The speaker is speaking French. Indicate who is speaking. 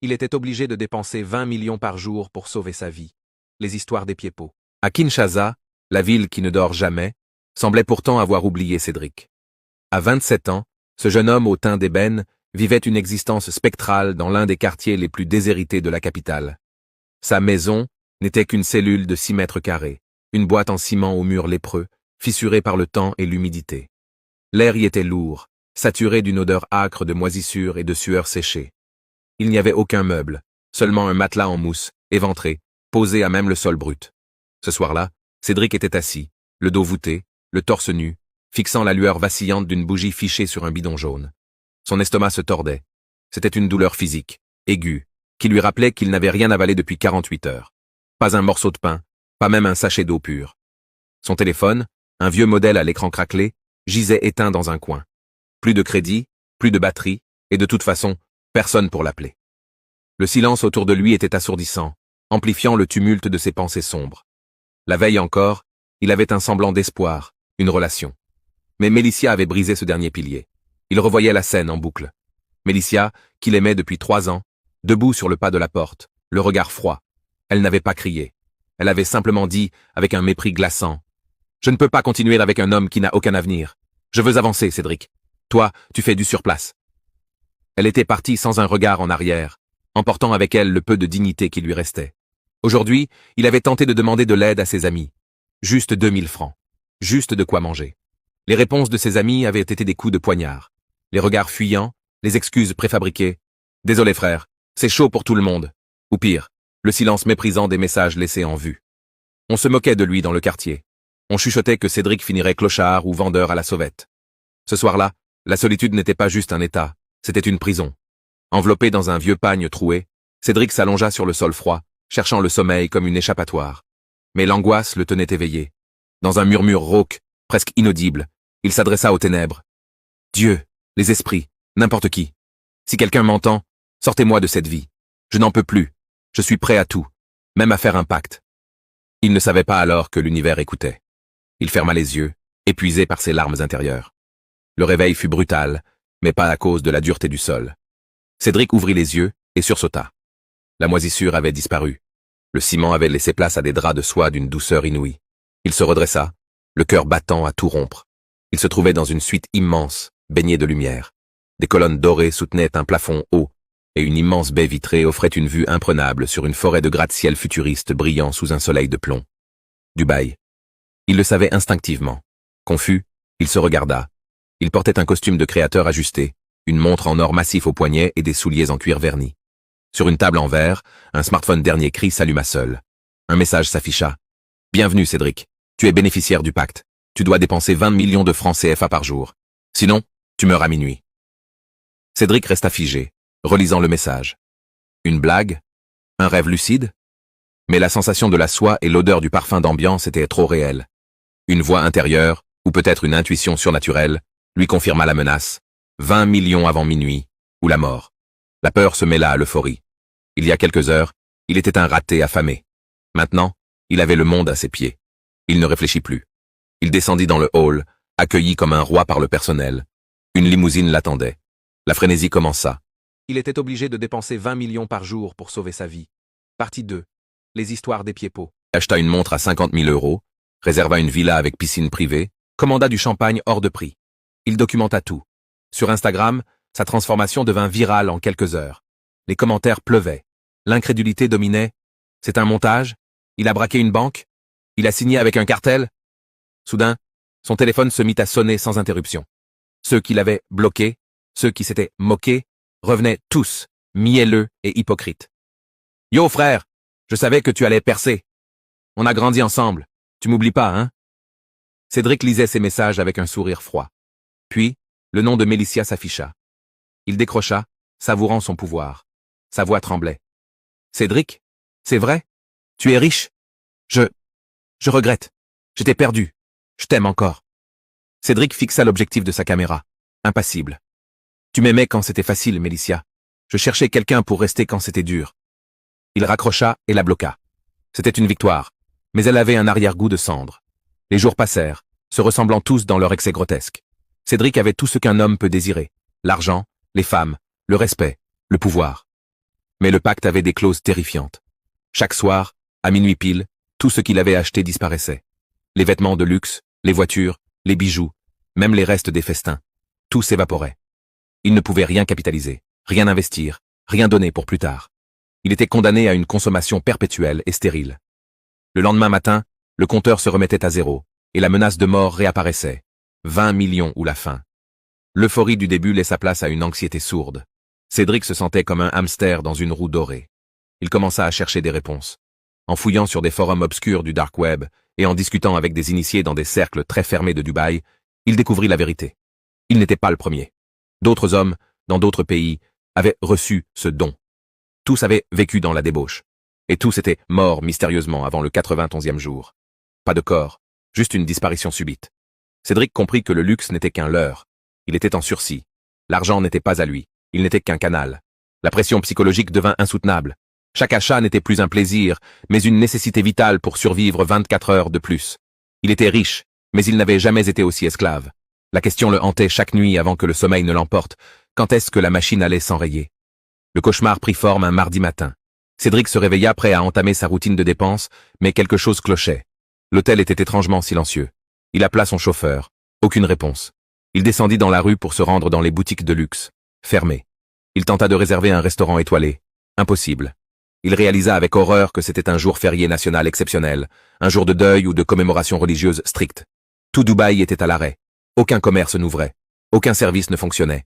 Speaker 1: Il était obligé de dépenser 20 millions par jour pour sauver sa vie. Les histoires des pieds-pots. À Kinshasa, la ville qui ne dort jamais, semblait pourtant avoir oublié Cédric. À 27 ans, ce jeune homme au teint d'ébène vivait une existence spectrale dans l'un des quartiers les plus déshérités de la capitale. Sa maison n'était qu'une cellule de 6 mètres carrés, une boîte en ciment aux murs lépreux, fissurée par le temps et l'humidité. L'air y était lourd, saturé d'une odeur âcre de moisissure et de sueur séchée. Il n'y avait aucun meuble, seulement un matelas en mousse, éventré, posé à même le sol brut. Ce soir-là, Cédric était assis, le dos voûté, le torse nu, fixant la lueur vacillante d'une bougie fichée sur un bidon jaune. Son estomac se tordait. C'était une douleur physique, aiguë, qui lui rappelait qu'il n'avait rien avalé depuis 48 heures. Pas un morceau de pain, pas même un sachet d'eau pure. Son téléphone, un vieux modèle à l'écran craquelé, gisait éteint dans un coin. Plus de crédit, plus de batterie, et de toute façon, personne pour l'appeler. Le silence autour de lui était assourdissant, amplifiant le tumulte de ses pensées sombres. La veille encore, il avait un semblant d'espoir, une relation. Mais Mélicia avait brisé ce dernier pilier. Il revoyait la scène en boucle. Mélicia, qu'il aimait depuis 3 ans, debout sur le pas de la porte, le regard froid. Elle n'avait pas crié. Elle avait simplement dit, avec un mépris glaçant, « Je ne peux pas continuer avec un homme qui n'a aucun avenir. Je veux avancer, Cédric. Toi, tu fais du surplace. » Elle était partie sans un regard en arrière, emportant avec elle le peu de dignité qui lui restait. Aujourd'hui, il avait tenté de demander de l'aide à ses amis. Juste 2000 francs. Juste de quoi manger. Les réponses de ses amis avaient été des coups de poignard. Les regards fuyants, les excuses préfabriquées. « Désolé frère, c'est chaud pour tout le monde. » Ou pire, le silence méprisant des messages laissés en vue. On se moquait de lui dans le quartier. On chuchotait que Cédric finirait clochard ou vendeur à la sauvette. Ce soir-là, la solitude n'était pas juste un état, c'était une prison. Enveloppé dans un vieux pagne troué, Cédric s'allongea sur le sol froid, cherchant le sommeil comme une échappatoire. Mais l'angoisse le tenait éveillé. Dans un murmure rauque, presque inaudible, il s'adressa aux ténèbres. « Dieu, les esprits, n'importe qui. Si quelqu'un m'entend, sortez-moi de cette vie. Je n'en peux plus. Je suis prêt à tout, même à faire un pacte. » Il ne savait pas alors que l'univers écoutait. Il ferma les yeux, épuisé par ses larmes intérieures. Le réveil fut brutal, mais pas à cause de la dureté du sol. Cédric ouvrit les yeux et sursauta. La moisissure avait disparu. Le ciment avait laissé place à des draps de soie d'une douceur inouïe. Il se redressa, le cœur battant à tout rompre. Il se trouvait dans une suite immense, baignée de lumière. Des colonnes dorées soutenaient un plafond haut, et une immense baie vitrée offrait une vue imprenable sur une forêt de gratte-ciel futuriste brillant sous un soleil de plomb. Dubaï. Il le savait instinctivement. Confus, il se regarda. Il portait un costume de créateur ajusté, une montre en or massif au poignet et des souliers en cuir verni. Sur une table en verre, un smartphone dernier cri s'alluma seul. Un message s'afficha. « Bienvenue Cédric, tu es bénéficiaire du pacte. Tu dois dépenser 20 millions de francs CFA par jour. Sinon, tu meurs à minuit. » Cédric resta figé, relisant le message. Une blague? Un rêve lucide? Mais la sensation de la soie et l'odeur du parfum d'ambiance étaient trop réelles. Une voix intérieure, ou peut-être une intuition surnaturelle, lui confirma la menace. 20 millions avant minuit, ou la mort. La peur se mêla à l'euphorie. Il y a quelques heures, il était un raté affamé. Maintenant, il avait le monde à ses pieds. Il ne réfléchit plus. Il descendit dans le hall, accueilli comme un roi par le personnel. Une limousine l'attendait. La frénésie commença. Il était obligé de dépenser 20 millions par jour pour sauver sa vie. Partie 2. Les histoires des pieds-pots. Il acheta une montre à 50 000 euros, réserva une villa avec piscine privée, commanda du champagne hors de prix. Il documenta tout. Sur Instagram, sa transformation devint virale en quelques heures. Les commentaires pleuvaient. L'incrédulité dominait. C'est un montage? Il a braqué une banque? Il a signé avec un cartel? Soudain, son téléphone se mit à sonner sans interruption. Ceux qui l'avaient bloqué, ceux qui s'étaient moqués, revenaient tous, mielleux et hypocrites. « Yo frère, je savais que tu allais percer. On a grandi ensemble. Tu m'oublies pas, hein ?» Cédric lisait ses messages avec un sourire froid. Puis, le nom de Mélicia s'afficha. Il décrocha, savourant son pouvoir. Sa voix tremblait. « Cédric, c'est vrai? Tu es riche? Je regrette. Je t'ai perdu. Je t'aime encore. » Cédric fixa l'objectif de sa caméra, impassible. « Tu m'aimais quand c'était facile, Mélicia. Je cherchais quelqu'un pour rester quand c'était dur. » Il raccrocha et la bloqua. C'était une victoire, mais elle avait un arrière-goût de cendre. Les jours passèrent, se ressemblant tous dans leur excès grotesque. Cédric avait tout ce qu'un homme peut désirer. L'argent, les femmes, le respect, le pouvoir. Mais le pacte avait des clauses terrifiantes. Chaque soir, à minuit pile, tout ce qu'il avait acheté disparaissait. Les vêtements de luxe, les voitures, les bijoux, même les restes des festins. Tout s'évaporait. Il ne pouvait rien capitaliser, rien investir, rien donner pour plus tard. Il était condamné à une consommation perpétuelle et stérile. Le lendemain matin, le compteur se remettait à zéro, et la menace de mort réapparaissait. 20 millions ou la fin. L'euphorie du début laissa place à une anxiété sourde. Cédric se sentait comme un hamster dans une roue dorée. Il commença à chercher des réponses. En fouillant sur des forums obscurs du dark web et en discutant avec des initiés dans des cercles très fermés de Dubaï, il découvrit la vérité. Il n'était pas le premier. D'autres hommes, dans d'autres pays, avaient reçu ce don. Tous avaient vécu dans la débauche. Et tous étaient morts mystérieusement avant le 91e jour. Pas de corps, juste une disparition subite. Cédric comprit que le luxe n'était qu'un leurre. Il était en sursis. L'argent n'était pas à lui. Il n'était qu'un canal. La pression psychologique devint insoutenable. Chaque achat n'était plus un plaisir, mais une nécessité vitale pour survivre 24 heures de plus. Il était riche, mais il n'avait jamais été aussi esclave. La question le hantait chaque nuit avant que le sommeil ne l'emporte. Quand est-ce que la machine allait s'enrayer? Le cauchemar prit forme un mardi matin. Cédric se réveilla prêt à entamer sa routine de dépenses, mais quelque chose clochait. L'hôtel était étrangement silencieux. Il appela son chauffeur. Aucune réponse. Il descendit dans la rue pour se rendre dans les boutiques de luxe. Fermées. Il tenta de réserver un restaurant étoilé. Impossible. Il réalisa avec horreur que c'était un jour férié national exceptionnel, un jour de deuil ou de commémoration religieuse stricte. Tout Dubaï était à l'arrêt. Aucun commerce n'ouvrait. Aucun service ne fonctionnait.